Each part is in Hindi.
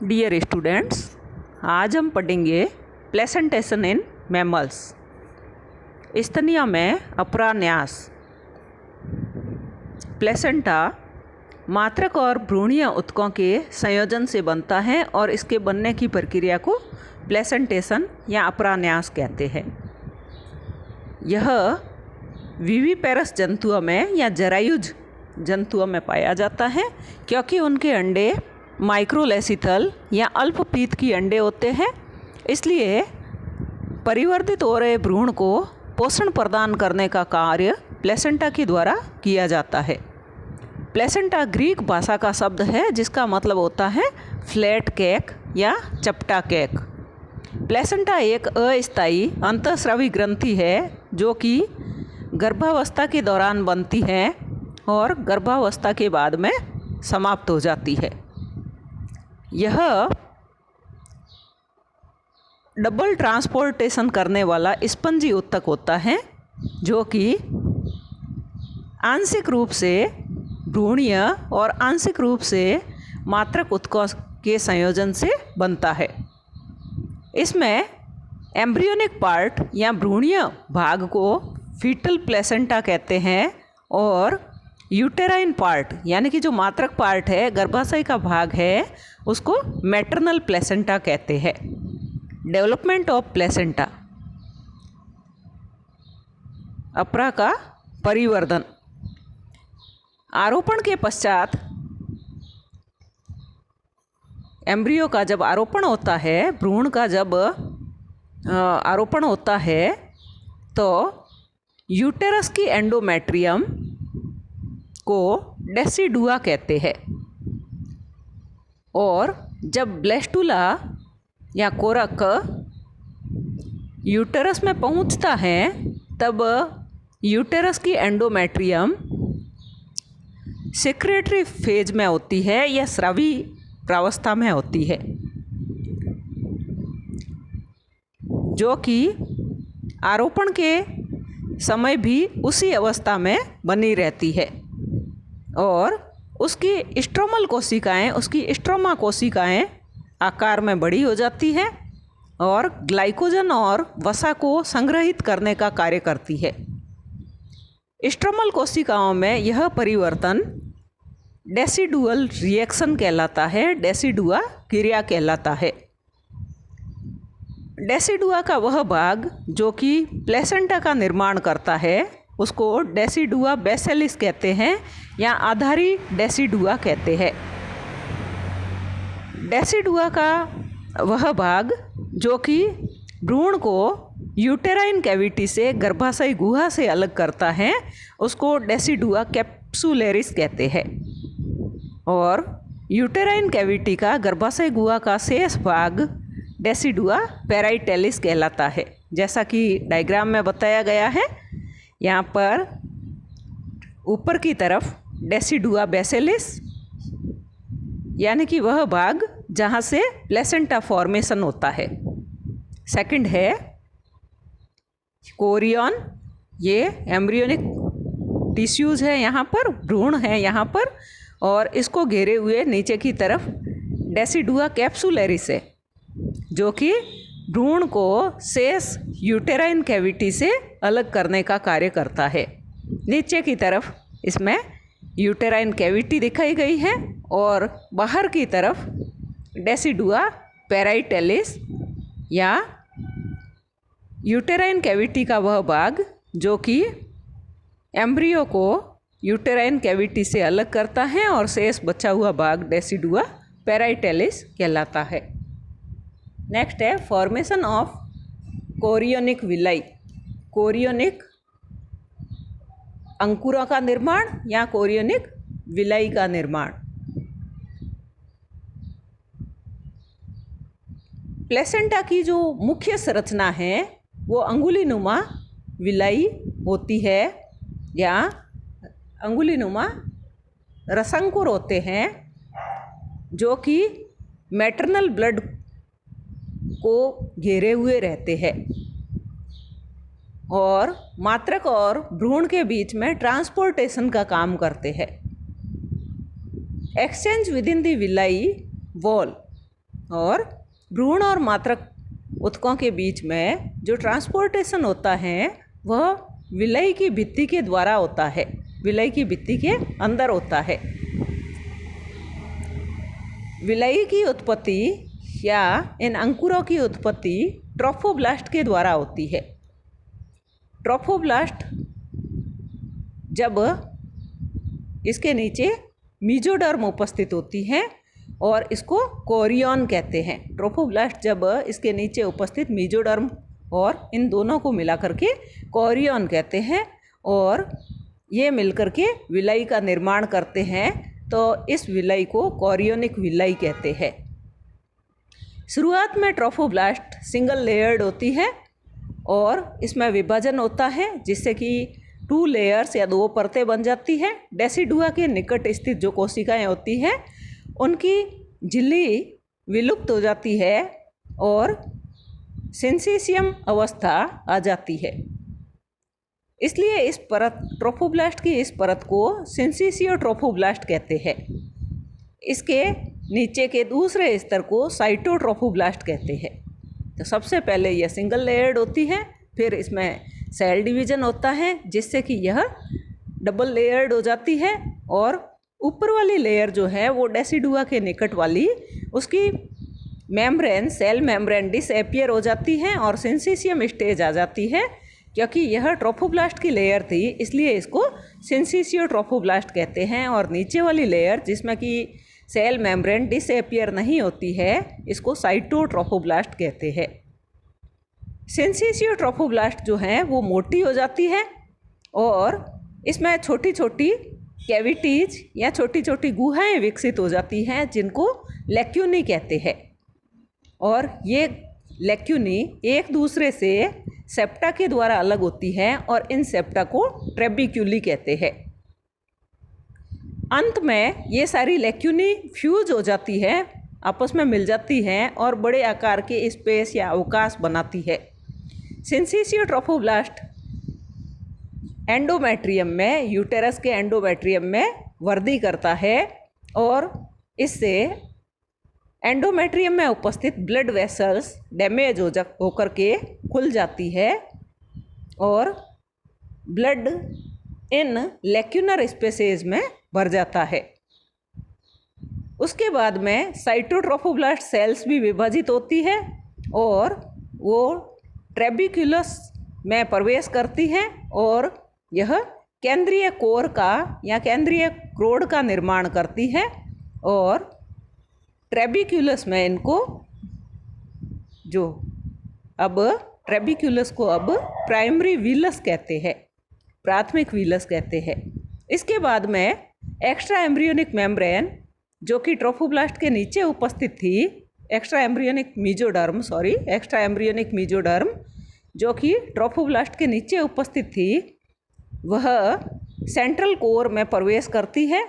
डियर स्टूडेंट्स, आज हम पढ़ेंगे प्लेसेंटेशन इन मैमल्स। स्तनियों में अपरान्यास। प्लेसेंटा मात्रक और भ्रूणीय ऊतकों के संयोजन से बनता है और इसके बनने की प्रक्रिया को प्लेसेंटेशन या अपरान्यास कहते हैं। यह विविपेरस जंतुओं में या जरायुज जंतुओं में पाया जाता है क्योंकि उनके अंडे माइक्रोलेसिथल या अल्पपीत की अंडे होते हैं। इसलिए परिवर्तित हो रहे भ्रूण को पोषण प्रदान करने का कार्य प्लेसेंटा के द्वारा किया जाता है। प्लेसेंटा ग्रीक भाषा का शब्द है जिसका मतलब होता है फ्लैट केक या चपटा केक। प्लेसेंटा एक अस्थायी अंतःस्रावी ग्रंथि है जो कि गर्भावस्था के दौरान बनती है और गर्भावस्था के बाद में समाप्त हो जाती है। यह डबल ट्रांसपोर्टेशन करने वाला स्पंजी ऊतक होता है जो कि आंशिक रूप से भ्रूणीय और आंशिक रूप से मात्रक ऊतकों के संयोजन से बनता है। इसमें एम्ब्रियोनिक पार्ट या भ्रूणीय भाग को फीटल प्लेसेंटा कहते हैं और यूटेराइन पार्ट यानी कि जो मात्रक पार्ट है, गर्भाशय का भाग है, उसको मैटरनल प्लेसेंटा कहते हैं। Development of placenta. अपरा का परिवर्धन। आरोपण के पश्चात एम्ब्रियो का जब आरोपण होता है, भ्रूण का जब आरोपण होता है तो यूटेरस की एंडोमेट्रियम को डेसिडुआ कहते हैं और जब ब्लेस्टुला या कोरक यूटेरस में पहुंचता है तब यूटेरस की एंडोमेट्रियम सेक्रेटरी फेज में होती है या स्रावी प्रावस्था में होती है जो कि आरोपण के समय भी उसी अवस्था में बनी रहती है और उसकी स्ट्रोमल कोशिकाएं, उसकी स्ट्रोमा कोशिकाएं आकार में बड़ी हो जाती है और ग्लाइकोजन और वसा को संग्रहित करने का कार्य करती है। स्ट्रोमल कोशिकाओं में यह परिवर्तन डेसिडुअल रिएक्शन कहलाता है, डेसिडुआ क्रिया कहलाता है। डेसिडुआ का वह भाग जो कि प्लेसेंटा का निर्माण करता है उसको डेसिडुआ बेसिलिस कहते हैं या आधारी डेसिडुआ कहते हैं। डेसिडुआ का वह भाग जो कि भ्रूण को यूटेराइन कैविटी से, गर्भाशय गुहा से अलग करता है, उसको डेसिडुआ कैप्सुलेरिस कहते हैं और यूटेराइन कैविटी का, गर्भाशय गुहा का शेष भाग डेसिडुआ पेराइटेलिस कहलाता है। जैसा कि डायग्राम में बताया गया है, यहाँ पर ऊपर की तरफ डेसिडुआ बेसिलिस यानी कि वह भाग जहाँ से प्लेसेंटा फॉर्मेशन होता है। सेकंड है कोरियन, ये एम्ब्रियोनिक टिश्यूज़ है, यहाँ पर भ्रूण है यहाँ पर, और इसको घेरे हुए नीचे की तरफ डेसिडुआ कैप्सुलेरिस है जो कि भ्रूण को शेष यूटेराइन कैविटी से अलग करने का कार्य करता है। नीचे की तरफ इसमें यूटेराइन कैविटी दिखाई गई है और बाहर की तरफ डेसिडुआ पेराइटेलिस या यूटेराइन कैविटी का वह भाग जो कि एम्ब्रियो को यूटेराइन कैविटी से अलग करता है और शेष बचा हुआ भाग डेसिडुआ पेराइटेलिस कहलाता है। नेक्स्ट है formation of chorionic villi. Chorionic अंकुरों का निर्माण या कोरियोनिक विलाई का निर्माण। प्लेसेंटा की जो मुख्य संरचना है वो अंगुलीनुमा विलाई होती है या अंगुलीनुमा रसंकुर होते हैं जो कि मैटरनल ब्लड को घेरे हुए रहते हैं और मात्रक और भ्रूण के बीच में ट्रांसपोर्टेशन का काम करते हैं। Exchange with in the villi wall और भ्रूण और मात्रक ऊतकों के बीच में जो ट्रांसपोर्टेशन होता है वह विलय की भित्ति के द्वारा होता है, विलय की भित्ति के अंदर होता है। विलय की उत्पत्ति या इन अंकुरों की उत्पत्ति ट्रोफोब्लास्ट के द्वारा होती है। ट्रोफोब्लास्ट जब इसके नीचे मीजोडर्म उपस्थित होती है और इसको कोरियन कहते हैं। ट्रोफोब्लास्ट जब इसके नीचे उपस्थित मीजोडर्म और इन दोनों को मिला करके कोरियन कहते हैं और ये मिलकर के विलय का निर्माण करते हैं, तो इस विलय को कोरियोनिक विलय कहते हैं। शुरुआत में ट्रोफोब्लास्ट सिंगल लेयर्ड होती है और इसमें विभाजन होता है जिससे कि 2 लेयर्स या 2 परतें बन जाती है। डेसिडुआ के निकट स्थित जो कोशिकाएं होती हैं उनकी झिल्ली विलुप्त हो जाती है और सिंसिशियम अवस्था आ जाती है। इसलिए इस परत ट्रोफोब्लास्ट की इस परत को सिंसिशियो ट्रोफोब्लास्ट कहते हैं। इसके नीचे के दूसरे स्तर को साइटोट्रोफोब्लास्ट कहते हैं। तो सबसे पहले यह सिंगल लेयर्ड होती है, फिर इसमें सेल डिवीज़न होता है जिससे कि यह डबल लेयर्ड हो जाती है और ऊपर वाली लेयर जो है वो डेसिडुआ के निकट वाली उसकी मेम्ब्रेन, सेल मेम्ब्रेन डिसअपियर हो जाती है और सिंसिशियम स्टेज आ जाती है। क्योंकि यह ट्रोफोब्लास्ट की लेयर थी इसलिए इसको सिंसिशियो ट्रोफोब्लास्ट कहते हैं और नीचे वाली लेयर जिसमें कि सेल मेम्ब्रेन डिसअपियर नहीं होती है इसको साइटोट्रोफोब्लास्ट कहते हैं। सिंसिशियो ट्रोफोब्लास्ट जो है वो मोटी हो जाती है और इसमें छोटी छोटी कैविटीज या छोटी छोटी गुहाएं विकसित हो जाती हैं जिनको लेक्यूनी कहते हैं और ये लेक्यूनी एक दूसरे से सेप्टा के द्वारा अलग होती है और इन सेप्टा को ट्रेबिक्यूली कहते हैं। अंत में ये सारी लेक्यूनी फ्यूज हो जाती है, आपस में मिल जाती हैं और बड़े आकार के स्पेस या अवकाश बनाती है। सिंसिशियो ट्रोफोब्लास्ट एंडोमेट्रियम में, यूटेरस के एंडोमेट्रियम में वृद्धि करता है और इससे एंडोमेट्रियम में उपस्थित ब्लड वेसल्स डैमेज होकर के खुल जाती है और ब्लड इन लेक्यूनर स्पेसेस में भर जाता है। उसके बाद में साइटोट्रोफोब्लास्ट सेल्स भी विभाजित होती है और वो ट्रेबिक्यूलस में प्रवेश करती है और यह केंद्रीय कोर का या केंद्रीय क्रोड का निर्माण करती है और ट्रेबिक्यूलस में इनको ट्रेबिक्यूलस को अब प्राइमरी वीलस कहते हैं, प्राथमिक वीलस कहते हैं। इसके बाद में एक्स्ट्रा एम्ब्रियोनिक मेम्ब्रेन जो कि ट्रोफोब्लास्ट के नीचे उपस्थित थी, एक्स्ट्रा एम्ब्रियोनिक मीजोडर्म जो कि ट्रोफोब्लास्ट के नीचे उपस्थित थी, वह सेंट्रल कोर में प्रवेश करती है।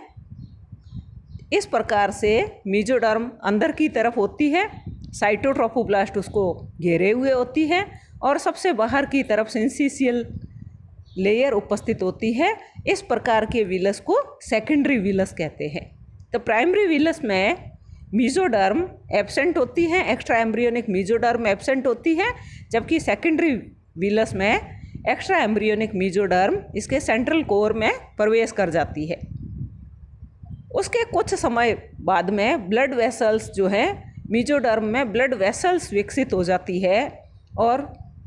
इस प्रकार से मीजोडर्म अंदर की तरफ होती है, साइटोट्रोफोब्लास्ट उसको घेरे हुए होती है और सबसे बाहर की तरफ सिंसिशियल लेयर उपस्थित होती है। इस प्रकार के वीलस को सेकेंडरी वीलस कहते हैं। तो प्राइमरी वीलस में मीजोडर्म एब्सेंट होती है, एक्स्ट्रा एम्ब्रियोनिक मीजोडर्म एब्सेंट होती है, जबकि सेकेंडरी वीलस में एक्स्ट्रा एम्ब्रियोनिक मीजोडर्म इसके सेंट्रल कोर में प्रवेश कर जाती है। उसके कुछ समय बाद में ब्लड वेसल्स जो है मीजोडर्म में ब्लड वेसल्स विकसित हो जाती है और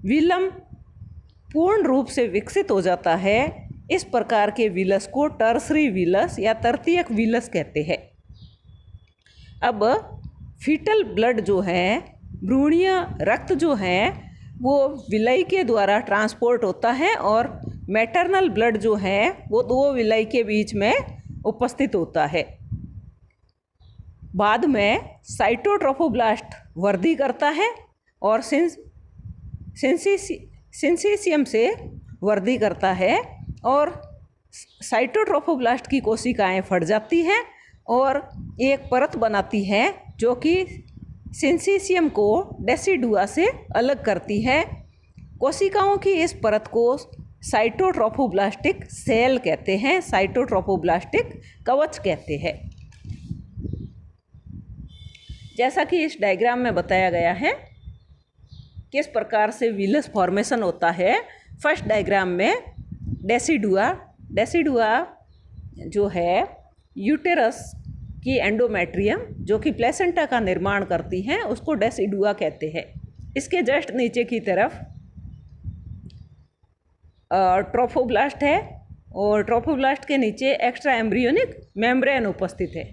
वीलम पूर्ण रूप से विकसित हो जाता है। इस प्रकार के वीलस को टर्सरी वीलस या तृतीयक वीलस कहते हैं। अब फीटल ब्लड जो है, भ्रूणीय रक्त जो है वो विलय के द्वारा ट्रांसपोर्ट होता है और मैटरनल ब्लड जो है वो 2 विलय के बीच में उपस्थित होता है। बाद में साइटोट्रोफोब्लास्ट वृद्धि करता है और सिंसिशियम से वृद्धि करता है और साइटोट्रोफोब्लास्ट की कोशिकाएं फट जाती हैं और एक परत बनाती है जो कि सिंसिशियम को डेसिडुआ से अलग करती है। कोशिकाओं की इस परत को साइटोट्रोफोब्लास्टिक सेल कहते हैं, साइटोट्रोफोब्लास्टिक कवच कहते हैं। जैसा कि इस डायग्राम में बताया गया है किस प्रकार से विलस फॉर्मेशन होता है। फर्स्ट डायग्राम में डेसिडुआ जो है यूटेरस की एंडोमेट्रियम जो कि प्लेसेंटा का निर्माण करती हैं उसको डेसिडुआ कहते हैं। इसके जस्ट नीचे की तरफ ट्रोफोब्लास्ट है और ट्रोफोब्लास्ट के नीचे एक्स्ट्रा एम्ब्रियोनिक मेम्ब्रेन उपस्थित है।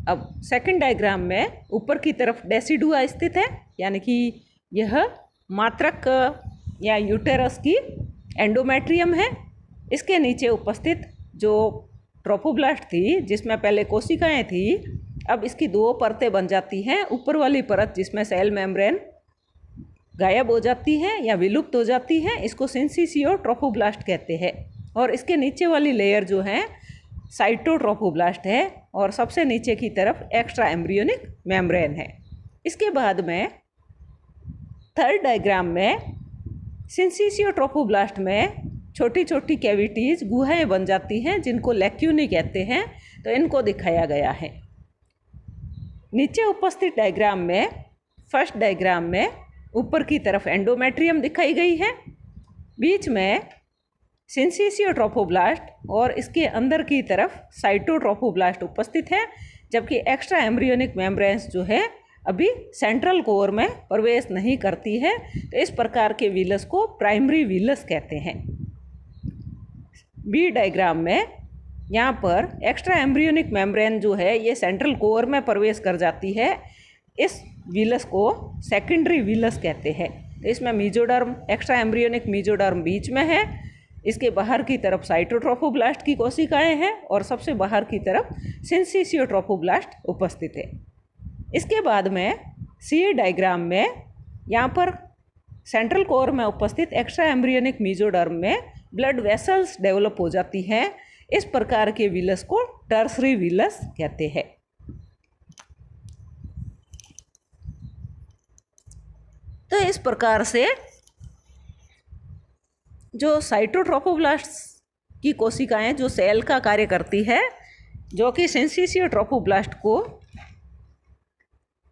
अब सेकंड डायग्राम में ऊपर की तरफ डेसिडुआ स्थित है, यानी कि यह मात्रक या यूटेरस की एंडोमेट्रियम है। इसके नीचे उपस्थित जो ट्रोफोब्लास्ट थी जिसमें पहले कोशिकाएं थी, अब इसकी दो परतें बन जाती हैं। ऊपर वाली परत जिसमें सेल मेम्ब्रेन गायब हो जाती है या विलुप्त हो जाती है, इसको सिंसिसियो ट्रोफोब्लास्ट कहते हैं। और इसके नीचे वाली लेयर जो है साइटोट्रोफोब्लास्ट है और सबसे नीचे की तरफ एक्स्ट्रा एम्ब्रियोनिक मेम्ब्रेन है। इसके बाद में थर्ड डायग्राम में सिंसिसियो ट्रोफोब्लास्ट में छोटी छोटी कैविटीज़ गुहाएं बन जाती हैं जिनको लैक्यूनी कहते हैं। तो इनको दिखाया गया है। नीचे उपस्थित डायग्राम में फर्स्ट डायग्राम में ऊपर की तरफ एंडोमेट्रियम दिखाई गई है, बीच में सिंसिसियो ट्रोफोब्लास्ट और इसके अंदर की तरफ साइटोट्रोफोब्लास्ट उपस्थित है, जबकि एक्स्ट्रा एम्ब्रियोनिक मेम्ब्रेन्स जो है अभी सेंट्रल कोर में प्रवेश नहीं करती है। तो इस प्रकार के विलस को प्राइमरी विलस कहते हैं। बी डायग्राम में यहाँ पर एक्स्ट्रा एम्ब्रियोनिक मेम्ब्रेन जो है ये सेंट्रल कोर में प्रवेश कर जाती है। इस विलस को सेकेंडरी विलस कहते हैं। तो इसमें मीजोडर्म, एक्स्ट्रा एम्ब्रियोनिक मीजोडर्म बीच में है, इसके बाहर की तरफ साइटोट्रोफोब्लास्ट की कोशिकाएं हैं और सबसे बाहर की तरफ सिंसिसियो ट्रोफोब्लास्ट उपस्थित है। इसके बाद में सी डायग्राम में यहाँ पर सेंट्रल कोर में उपस्थित एक्स्ट्रा एम्ब्रियोनिक मीजोडर्म में ब्लड वेसल्स डेवलप हो जाती हैं। इस प्रकार के विलस को टर्सरी विलस कहते हैं। तो इस प्रकार से जो साइटोट्रोफोब्लास्ट की कोशिकाएं जो सेल का कार्य करती है, जो कि सिंसिसियो ट्रोफोब्लास्ट को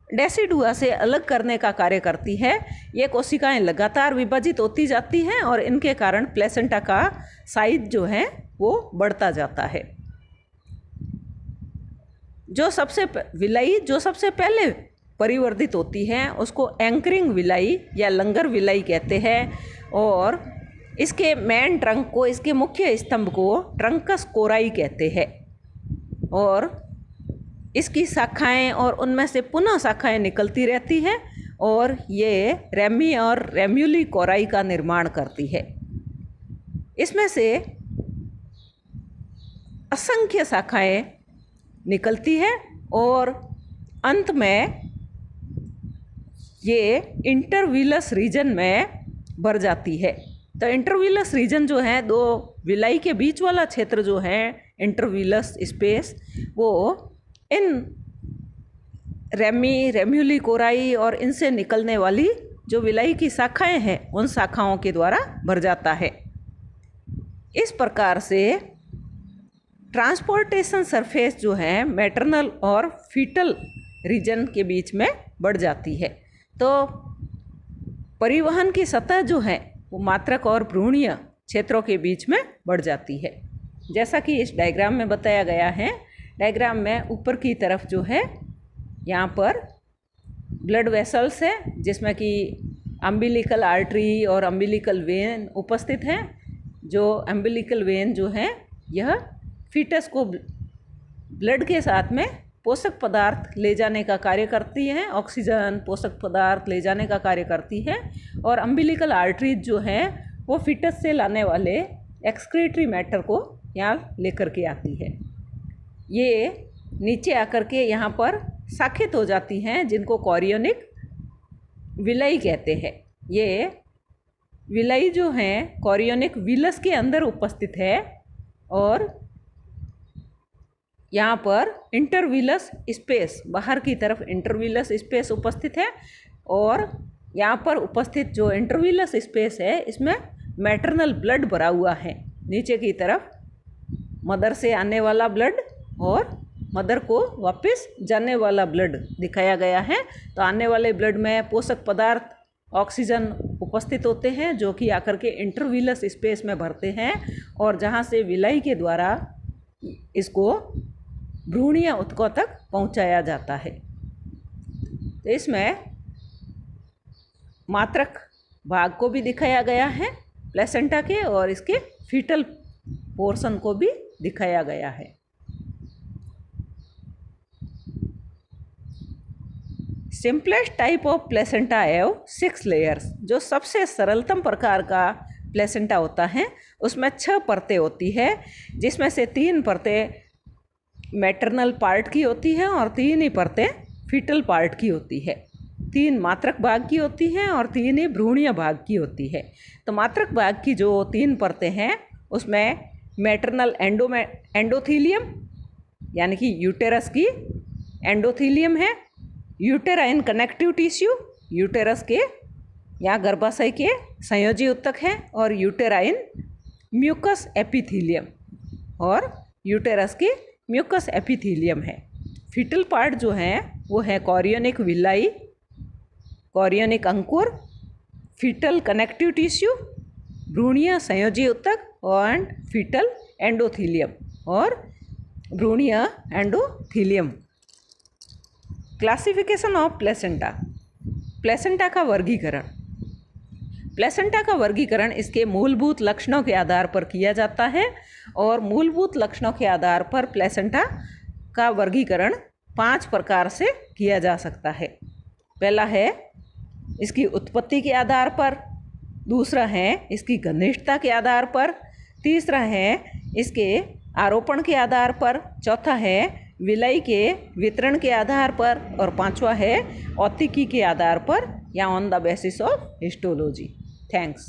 डेसिडुआ से अलग करने का कार्य करती है, ये कोशिकाएं लगातार विभाजित होती जाती हैं और इनके कारण प्लेसेंटा का साइज जो है वो बढ़ता जाता है। जो सबसे पहले परिवर्तित होती है उसको एंकरिंग विलाई या लंगर विलाई कहते हैं और इसके मेन ट्रंक को, इसके मुख्य स्तंभ को ट्रंकस कोराई कहते हैं और इसकी शाखाएं और उनमें से पुनः शाखाएं निकलती रहती हैं और ये रेमी और रेम्यूली कोराई का निर्माण करती है। इसमें से असंख्य शाखाएं निकलती है और अंत में ये इंटरविलस रीजन में भर जाती है। तो इंटरविलस रीजन जो है, दो विलाई के बीच वाला क्षेत्र जो है इंटरविलस स्पेस, वो इन रेम्यूली कोराई और इनसे निकलने वाली जो विलाई की शाखाएं हैं उन शाखाओं के द्वारा भर जाता है। इस प्रकार से ट्रांसपोर्टेशन सरफेस जो है मैटरनल और फीटल रीजन के बीच में बढ़ जाती है। तो परिवहन की सतह जो है वो मात्रक और भ्रूणीय क्षेत्रों के बीच में बढ़ जाती है। जैसा कि इस डायग्राम में बताया गया है, डायग्राम में ऊपर की तरफ जो है यहाँ पर ब्लड वेसल्स है जिसमें कि अम्बिलिकल आर्टरी और अम्बिलिकल वेन उपस्थित हैं। जो अम्बिलिकल वेन जो है यह फीटस को ब्लड के साथ में पोषक पदार्थ ले जाने का कार्य करती हैं, ऑक्सीजन पोषक पदार्थ ले जाने का कार्य करती है। और अम्बिलिकल आर्टरीज जो है वो फीटस से लाने वाले एक्सक्रीटरी मैटर को यहाँ लेकर के आती है। ये नीचे आकर के यहाँ पर शाखित हो जाती हैं जिनको कॉरियोनिक विलाई कहते हैं। ये विलाई जो हैं कॉरियोनिक विलस के अंदर उपस्थित है और यहाँ पर इंटरविलस स्पेस, बाहर की तरफ इंटरविलस स्पेस उपस्थित है और यहाँ पर उपस्थित जो इंटरविलस स्पेस है इसमें मैटरनल ब्लड भरा हुआ है। नीचे की तरफ मदर से आने वाला ब्लड और मदर को वापस जाने वाला ब्लड दिखाया गया है। तो आने वाले ब्लड में पोषक पदार्थ ऑक्सीजन उपस्थित होते हैं जो कि आकर के इंटरवीलस स्पेस में भरते हैं और जहाँ से विलाई के द्वारा इसको भ्रूणीय ऊतकों तक पहुँचाया जाता है। तो इसमें मात्रक भाग को भी दिखाया गया है प्लेसेंटा के और इसके फीटल पोर्शन को भी दिखाया गया है। Simplest type of placenta have 6 layers. जो सबसे सरलतम प्रकार का प्लेसेंटा होता है उसमें 6 परतें होती है, जिसमें से 3 परतें मैटरनल पार्ट की होती है और 3 ही परतें फीटल पार्ट की होती है। 3 मात्रक भाग की होती हैं और 3 ही भ्रूणीय भाग की होती है। तो मात्रक भाग की जो 3 परतें हैं उसमें मैटरनल एंडोथीलियम यानी कि यूटेरस की एंडोथीलियम है, यूटेराइन कनेक्टिव टिश्यू यूटेरस के या गर्भाशय के संयोजी ऊतक है, और यूटेराइन म्यूकस एपिथीलियम और यूटेरस की म्यूकस एपिथीलियम है। फीटल पार्ट जो है वो है कॉरियोनिक विलाई, कॉरियोनिक अंकुर, फीटल कनेक्टिव टिश्यू, भ्रूणीय संयोजी ऊतक और फीटल एंडोथीलियम और भ्रूणीय endothelium. Classification of placenta. Placenta का वर्गीकरण। प्लेसेंटा का वर्गीकरण इसके मूलभूत लक्षणों के आधार पर किया जाता है और मूलभूत लक्षणों के आधार पर प्लेसेंटा का वर्गीकरण 5 प्रकार से किया जा सकता है। पहला है इसकी उत्पत्ति के आधार पर, दूसरा है इसकी घनिष्ठता के आधार पर, तीसरा है इसके आरोपण के आधार पर, चौथा है विलाई के वितरण के आधार पर और पांचवा है औतिकी के आधार पर या on the basis of histology. Thanks.